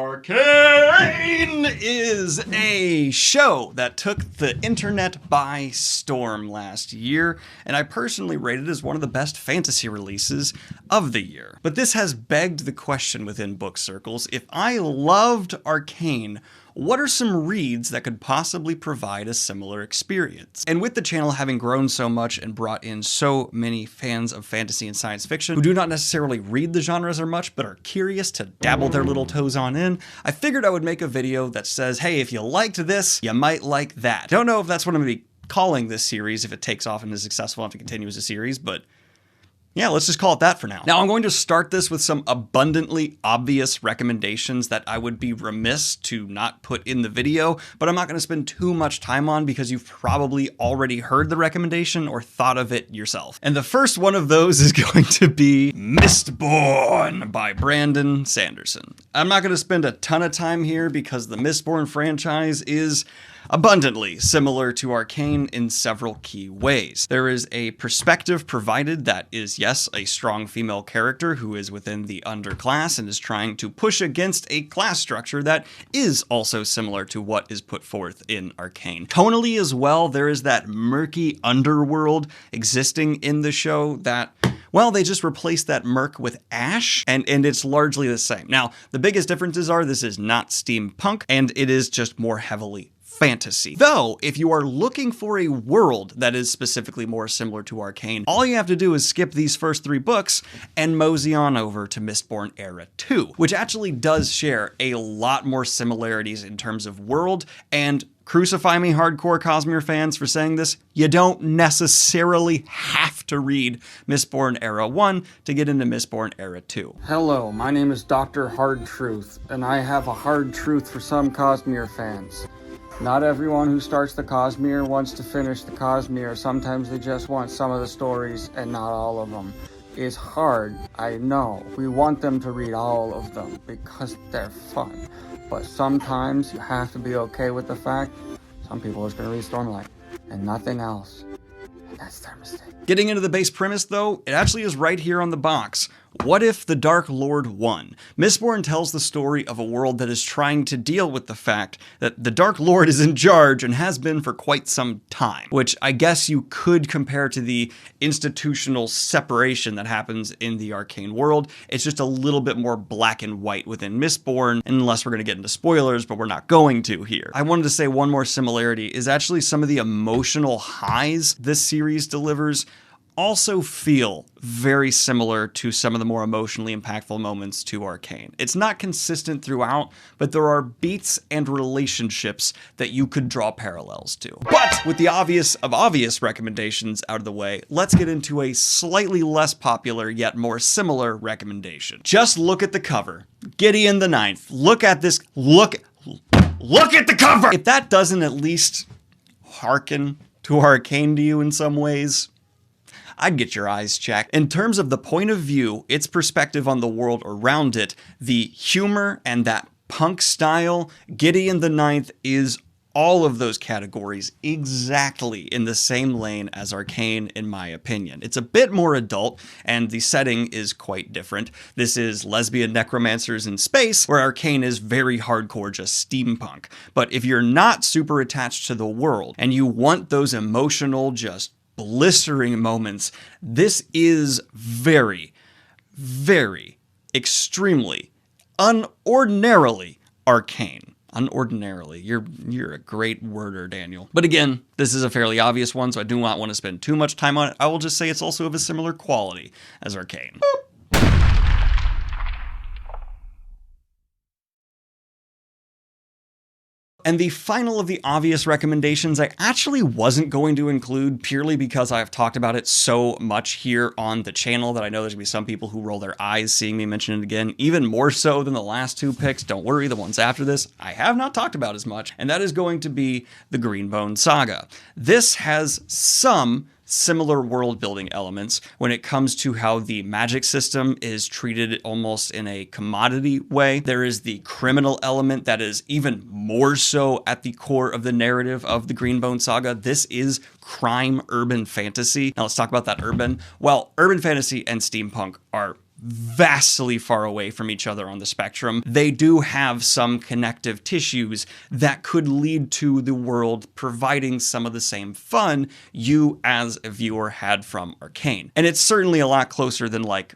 Arcane is a show that took the internet by storm last year, and I personally rate it as one of the best fantasy releases of the year. But this has begged the question within book circles: if I loved Arcane, what are some reads that could possibly provide a similar experience? And with the channel having grown so much and brought in so many fans of fantasy and science fiction who do not necessarily read the genres as much but are curious to dabble their little toes on in, I figured I would make a video that says, hey, if you liked this, you might like that. Don't know if that's what I'm going to be calling this series if it takes off and is successful enough to continue as a series, but yeah, let's just call it that for now. Now, I'm going to start this with some abundantly obvious recommendations that I would be remiss to not put in the video, but I'm not going to spend too much time on because you've probably already heard the recommendation or thought of it yourself. And the first one of those is going to be Mistborn by Brandon Sanderson. I'm not going to spend a ton of time here because the Mistborn franchise is abundantly similar to Arcane in several key ways. There is a perspective provided that is, yes, a strong female character who is within the underclass and is trying to push against a class structure that is also similar to what is put forth in Arcane. Tonally as well, there is that murky underworld existing in the show that, well, they just replaced that murk with ash, and it's largely the same. Now, the biggest differences are this is not steampunk, and it is just more heavily fantasy. Though, if you are looking for a world that is specifically more similar to Arcane, all you have to do is skip these first 3 books and mosey on over to Mistborn Era 2, which actually does share a lot more similarities in terms of world, and crucify me hardcore Cosmere fans for saying this, you don't necessarily have to read Mistborn Era 1 to get into Mistborn Era 2. Hello, my name is Dr. Hard Truth, and I have a hard truth for some Cosmere fans. Not everyone who starts the Cosmere wants to finish the Cosmere. Sometimes they just want some of the stories and not all of them. It's hard, I know. We want them to read all of them because they're fun. But sometimes you have to be okay with the fact some people are just going to read Stormlight and nothing else. And that's their mistake. Getting into the base premise though, it actually is right here on the box. What if the Dark Lord won? Mistborn tells the story of a world that is trying to deal with the fact that the Dark Lord is in charge and has been for quite some time, which I guess you could compare to the institutional separation that happens in the Arcane world. It's just a little bit more black and white within Mistborn, unless we're going to get into spoilers, but we're not going to here. I wanted to say one more similarity is actually some of the emotional highs this series delivers also feel very similar to some of the more emotionally impactful moments to Arcane. It's not consistent throughout, but there are beats and relationships that you could draw parallels to. But with the obvious of obvious recommendations out of the way, let's get into a slightly less popular yet more similar recommendation. Just look at the cover. Gideon the Ninth. Look at this. Look at the cover! If that doesn't at least hearken to Arcane to you in some ways, I'd get your eyes checked. In terms of the point of view, its perspective on the world around it, the humor and that punk style, Gideon the Ninth is all of those categories exactly in the same lane as Arcane, in my opinion. It's a bit more adult, and the setting is quite different. This is lesbian necromancers in space, where Arcane is very hardcore, just steampunk. But if you're not super attached to the world, and you want those emotional, just blistering moments, this is very, very, extremely, unordinarily Arcane. Unordinarily. You're a great worder, Daniel. But again, this is a fairly obvious one, so I do not want to spend too much time on it. I will just say it's also of a similar quality as Arcane. And the final of the obvious recommendations I actually wasn't going to include purely because I've talked about it so much here on the channel that I know there's gonna be some people who roll their eyes seeing me mention it again, even more so than the last 2 picks. Don't worry, the ones after this I have not talked about as much, and that is going to be the Greenbone Saga. This has some similar world building elements when it comes to how the magic system is treated almost in a commodity way. There is the criminal element that is even more so at the core of the narrative of the Greenbone Saga. This is crime urban fantasy. Now let's talk about that urban. Well, urban fantasy and steampunk are vastly far away from each other on the spectrum, they do have some connective tissues that could lead to the world providing some of the same fun you as a viewer had from Arcane. And it's certainly a lot closer than like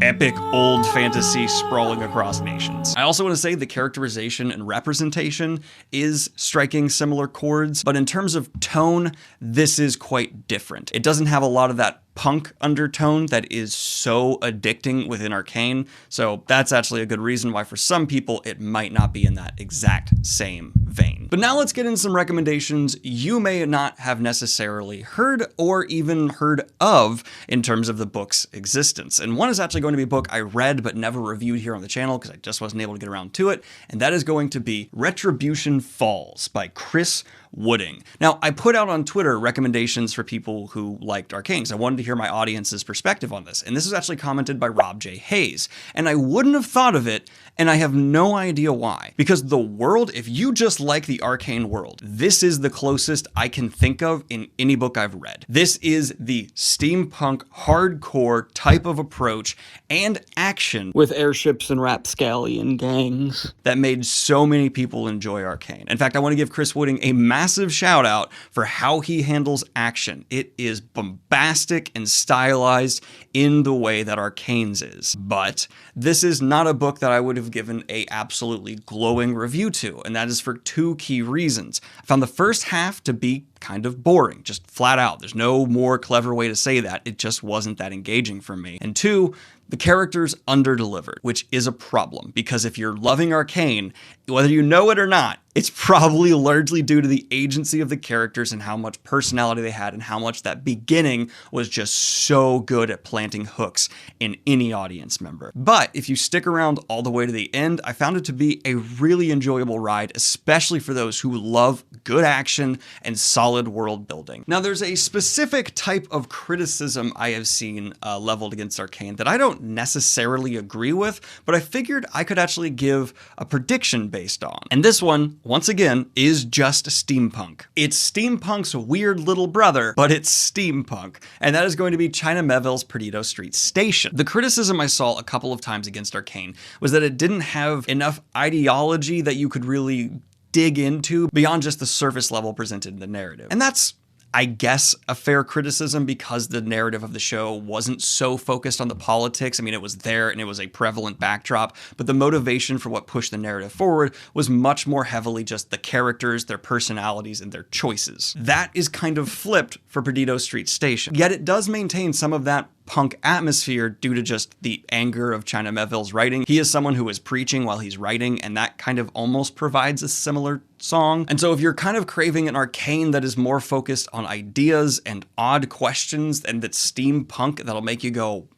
epic old fantasy sprawling across nations. I also want to say the characterization and representation is striking similar chords, but in terms of tone, this is quite different. It doesn't have a lot of that punk undertone that is so addicting within Arcane, so that's actually a good reason why for some people it might not be in that exact same vein. But now let's get into some recommendations you may not have necessarily heard or even heard of in terms of the book's existence. And one is actually going to be a book I read but never reviewed here on the channel because I just wasn't able to get around to it, and that is going to be Retribution Falls by Chris Wooding. Now, I put out on Twitter recommendations for people who liked Arcane, so I wanted to hear my audience's perspective on this, and this was actually commented by Rob J. Hayes, and I wouldn't have thought of it, and I have no idea why. Because the world, if you just like the Arcane world, this is the closest I can think of in any book I've read. This is the steampunk, hardcore type of approach and action with airships and rapscallion gangs that made so many people enjoy Arcane. In fact, I want to give Chris Wooding a massive shout out for how he handles action. It is bombastic and stylized in the way that Arcane's is. But this is not a book that I would have given a absolutely glowing review to, and that is for two key reasons. I found the first half to be kind of boring, just flat out. There's no more clever way to say that. It just wasn't that engaging for me. And two, the characters underdelivered, which is a problem, because if you're loving Arcane, whether you know it or not, it's probably largely due to the agency of the characters and how much personality they had and how much that beginning was just so good at planting hooks in any audience member. But if you stick around all the way to the end, I found it to be a really enjoyable ride, especially for those who love good action and solid world building. Now, there's a specific type of criticism I have seen leveled against Arcane that I don't necessarily agree with, but I figured I could actually give a prediction based on. And this one, once again, is just steampunk. It's steampunk's weird little brother, but it's steampunk. And that is going to be China Melville's Perdido Street Station. The criticism I saw a couple of times against Arcane was that it didn't have enough ideology that you could really dig into beyond just the surface level presented in the narrative. And that's, I guess, a fair criticism because the narrative of the show wasn't so focused on the politics. I mean, it was there and it was a prevalent backdrop, but the motivation for what pushed the narrative forward was much more heavily just the characters, their personalities, and their choices. That is kind of flipped for Perdido Street Station. Yet it does maintain some of that punk atmosphere due to just the anger of China Melville's writing. He is someone who is preaching while he's writing, and that kind of almost provides a similar song. And so if you're kind of craving an Arcane that is more focused on ideas and odd questions and that's steampunk that'll make you go,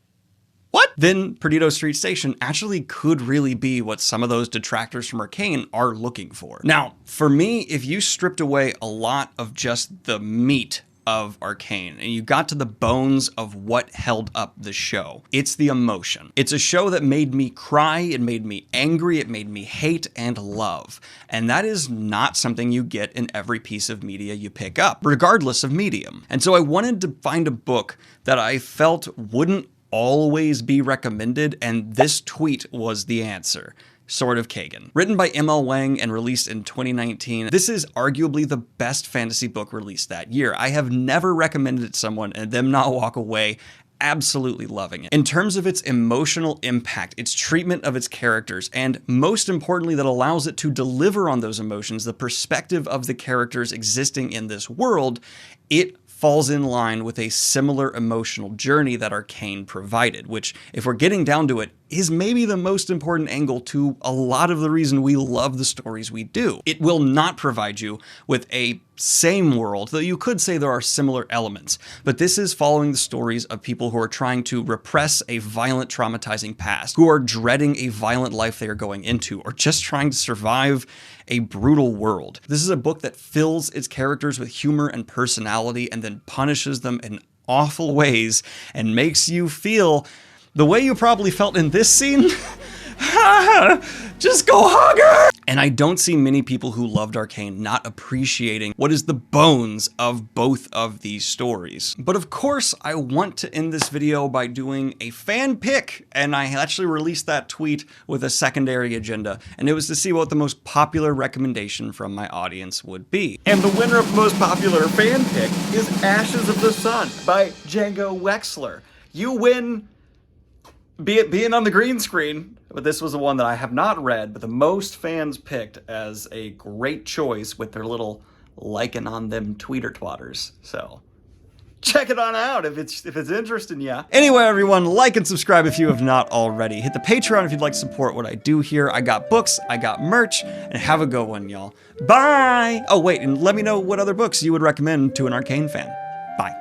what? Then Perdido Street Station actually could really be what some of those detractors from Arcane are looking for. Now, for me, if you stripped away a lot of just the meat of Arcane and you got to the bones of what held up the show, it's the emotion. It's a show that made me cry, it made me angry, it made me hate and love. And that is not something you get in every piece of media you pick up, regardless of medium. And so I wanted to find a book that I felt wouldn't always be recommended, and this tweet was the answer. Sword of Kagan. Written by M.L. Wang and released in 2019, this is arguably the best fantasy book released that year. I have never recommended it to someone and them not walk away absolutely loving it. In terms of its emotional impact, its treatment of its characters, and most importantly that allows it to deliver on those emotions, the perspective of the characters existing in this world, it falls in line with a similar emotional journey that Arcane provided, which, if we're getting down to it, is maybe the most important angle to a lot of the reason we love the stories we do. It will not provide you with a same world, though you could say there are similar elements, but this is following the stories of people who are trying to repress a violent, traumatizing past, who are dreading a violent life they are going into, or just trying to survive a brutal world. This is a book that fills its characters with humor and personality and then punishes them in awful ways and makes you feel the way you probably felt in this scene. Just go hug her! And I don't see many people who loved Arcane not appreciating what is the bones of both of these stories. But of course, I want to end this video by doing a fan pick, and I actually released that tweet with a secondary agenda, and it was to see what the most popular recommendation from my audience would be. And the winner of the most popular fan pick is Ashes of the Sun by Django Wexler. You win being on the green screen, but this was the one that I have not read, but the most fans picked as a great choice with their little liking on them tweeter twatters. So check it on out if it's interesting, yeah. Anyway, everyone, like and subscribe if you have not already. Hit the Patreon if you'd like to support what I do here. I got books, I got merch, and have a good one, y'all. Bye! Oh, wait, and let me know what other books you would recommend to an Arcane fan. Bye.